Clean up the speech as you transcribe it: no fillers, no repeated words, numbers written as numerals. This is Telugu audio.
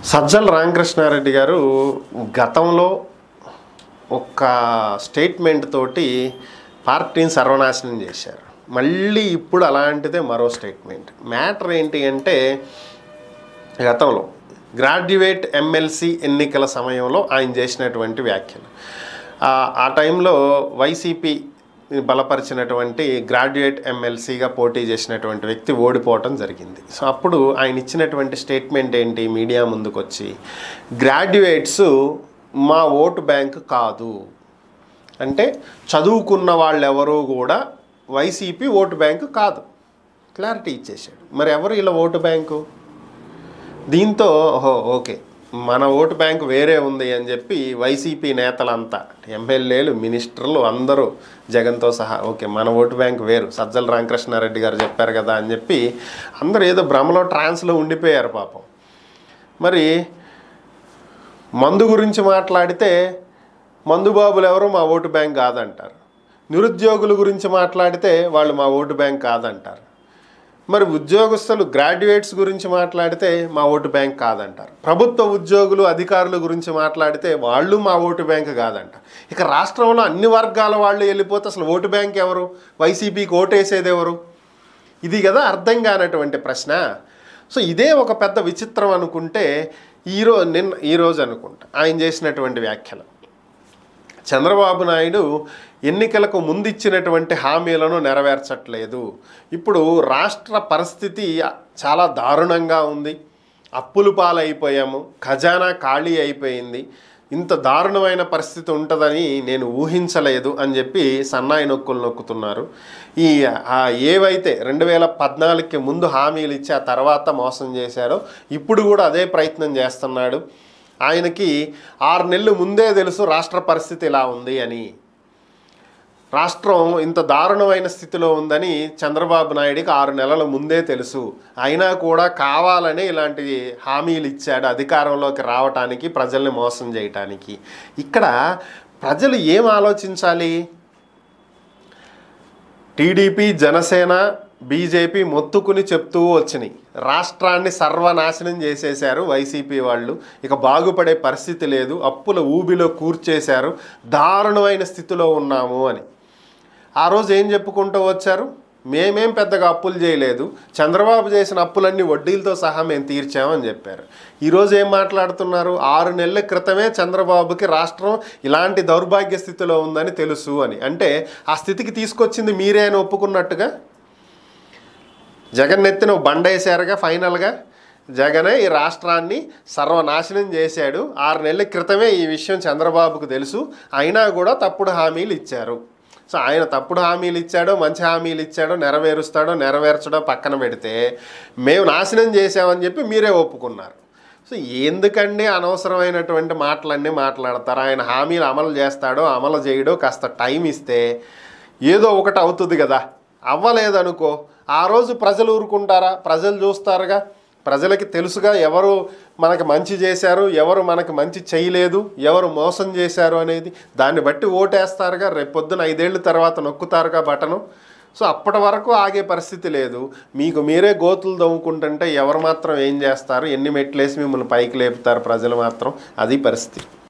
సజ్జల రామకృష్ణారెడ్డి గారు గతంలో ఒక స్టేట్మెంట్ తోటి పార్టీని సర్వనాశనం చేశారు. మళ్ళీ ఇప్పుడు అలాంటిదే మరో స్టేట్మెంట్. మ్యాటర్ ఏంటి అంటే, గతంలో గ్రాడ్యుయేట్ ఎమ్మెల్సీ ఎన్నికల సమయంలో ఆయన చేసినటువంటి వ్యాఖ్యలు, ఆ టైంలో వైసీపీ బలపరిచినటువంటి గ్రాడ్యుయేట్ ఎమ్మెల్సీగా పోటీ చేసినటువంటి వ్యక్తి ఓడిపోవటం జరిగింది. సో అప్పుడు ఆయన ఇచ్చినటువంటి స్టేట్మెంట్ ఏంటి, మీడియా ముందుకు వచ్చి గ్రాడ్యుయేట్స్ మా ఓటు బ్యాంకు కాదు అంటే, చదువుకున్న వాళ్ళెవరూ కూడా వైసీపీ ఓటు బ్యాంకు కాదు, క్లారిటీ ఇచ్చేసాడు. మరి ఎవరు ఇలా ఓటు బ్యాంకు? దీంతో ఓకే, మన ఓటు బ్యాంకు వేరే ఉంది అని చెప్పి వైసీపీ నేతలంతా, ఎమ్మెల్యేలు, మినిస్టర్లు అందరూ జగన్తో సహా, ఓకే మన ఓటు బ్యాంకు వేరు, సజ్జల రామకృష్ణారెడ్డి గారు చెప్పారు కదా అని చెప్పి అందరూ ఏదో భ్రమలో ట్రాన్స్లో ఉండిపోయారు పాపం. మరి మందు గురించి మాట్లాడితే మందుబాబులు ఎవరు మా ఓటు బ్యాంక్ కాదంటారు, నిరుద్యోగుల గురించి మాట్లాడితే వాళ్ళు మా ఓటు బ్యాంక్ కాదంటారు, మరి ఉద్యోగస్తులు గ్రాడ్యుయేట్స్ గురించి మాట్లాడితే మా ఓటు బ్యాంక్ కాదంటారు, ప్రభుత్వ ఉద్యోగులు అధికారుల గురించి మాట్లాడితే వాళ్ళు మా ఓటు బ్యాంక్ కాదంట. ఇక రాష్ట్రంలో అన్ని వర్గాల వాళ్ళు వెళ్ళిపోతే అసలు ఓటు బ్యాంక్ ఎవరు, వైసీపీకి ఓటేసేది ఎవరు? ఇది కదా అర్థం కానటువంటి ప్రశ్న. సో ఇదే ఒక పెద్ద విచిత్రం అనుకుంటే, ఈరోజు అనుకుంటా ఆయన చేసినటువంటి వ్యాఖ్యలు, చంద్రబాబు నాయుడు ఎన్నికలకు ముందు ఇచ్చినటువంటి హామీలను నెరవేర్చట్లేదు, ఇప్పుడు రాష్ట్ర పరిస్థితి చాలా దారుణంగా ఉంది, అప్పులు పాలైపోయాము, ఖజానా ఖాళీ అయిపోయింది, ఇంత దారుణమైన పరిస్థితి ఉంటుందని నేను ఊహించలేదు అని చెప్పి సన్నాయి నొక్కులు నొక్కుతున్నారు. ఏవైతే 2014కి ముందు హామీలు ఇచ్చి ఆ తర్వాత మోసం చేశారో ఇప్పుడు కూడా అదే ప్రయత్నం చేస్తున్నాడు. ఆయనకి 6 నెలలు ముందే తెలుసు రాష్ట్ర పరిస్థితి ఇలా ఉంది అని, రాష్ట్రం ఇంత దారుణమైన స్థితిలో ఉందని చంద్రబాబు నాయుడికి 6 నెలల ముందే తెలుసు. అయినా కూడా కావాలని ఇలాంటి హామీలు ఇచ్చాడు అధికారంలోకి రావటానికి, ప్రజల్ని మోసం చేయటానికి. ఇక్కడ ప్రజలు ఏం ఆలోచించాలి? టీడీపీ, జనసేన, బీజేపీ మొత్తుకుని చెప్తూ వచ్చినాయి, రాష్ట్రాన్ని సర్వనాశనం చేసేశారు వైసీపీ వాళ్ళు, ఇక బాగుపడే పరిస్థితి లేదు, అప్పుల ఊబిలో కూర్చేశారు, దారుణమైన స్థితిలో ఉన్నాము అని. ఆ రోజు ఏం చెప్పుకుంటూ వచ్చారు? మేమేం పెద్దగా అప్పులు చేయలేదు, చంద్రబాబు చేసిన అప్పులన్నీ వడ్డీలతో సహా మేము తీర్చామని చెప్పారు. ఈరోజు ఏం మాట్లాడుతున్నారు? 6 నెలల క్రితమే చంద్రబాబుకి రాష్ట్రం ఇలాంటి దౌర్భాగ్య స్థితిలో ఉందని తెలుసు అని. అంటే ఆ స్థితికి తీసుకొచ్చింది మీరే అని ఒప్పుకున్నట్టుగా. జగన్ ఎత్తిన బండేశారుగా, ఫైనల్గా జగనే ఈ రాష్ట్రాన్ని సర్వనాశనం చేశాడు, 6 నెలల క్రితమే ఈ విషయం చంద్రబాబుకు తెలుసు, అయినా కూడా తప్పుడు హామీలు ఇచ్చారు. సో ఆయన తప్పుడు హామీలు ఇచ్చాడో మంచి హామీలు ఇచ్చాడో నెరవేరుస్తాడో నెరవేర్చడో పక్కన పెడితే మేము నాశనం చేసామని చెప్పి మీరే ఒప్పుకున్నారు. సో ఎందుకండి అనవసరమైనటువంటి మాటలన్నీ మాట్లాడతారు? ఆయన హామీలు అమలు చేస్తాడో అమలు చేయడో కాస్త టైం ఇస్తే ఏదో ఒకటి అవుతుంది కదా. అవ్వలేదనుకో, ఆ రోజు ప్రజలు ఊరుకుంటారా? ప్రజలు చూస్తారుగా, ప్రజలకి తెలుసుగా ఎవరు మనకు మంచి చేశారు, ఎవరు మనకు మంచి చేయలేదు, ఎవరు మోసం చేశారు అనేది. దాన్ని బట్టి ఓటేస్తారుగా, రేపొద్దున 5 ఏళ్ళ తర్వాత నొక్కుతారుగా బటను. సో అప్పటి వరకు ఆగే పరిస్థితి లేదు. మీకు మీరే గోతులు దవ్వుకుంటుంటే ఎవరు మాత్రం ఏం చేస్తారు? ఎన్ని మెట్లేసి మిమ్మల్ని పైకి లేపుతారు ప్రజలు మాత్రం? అది పరిస్థితి.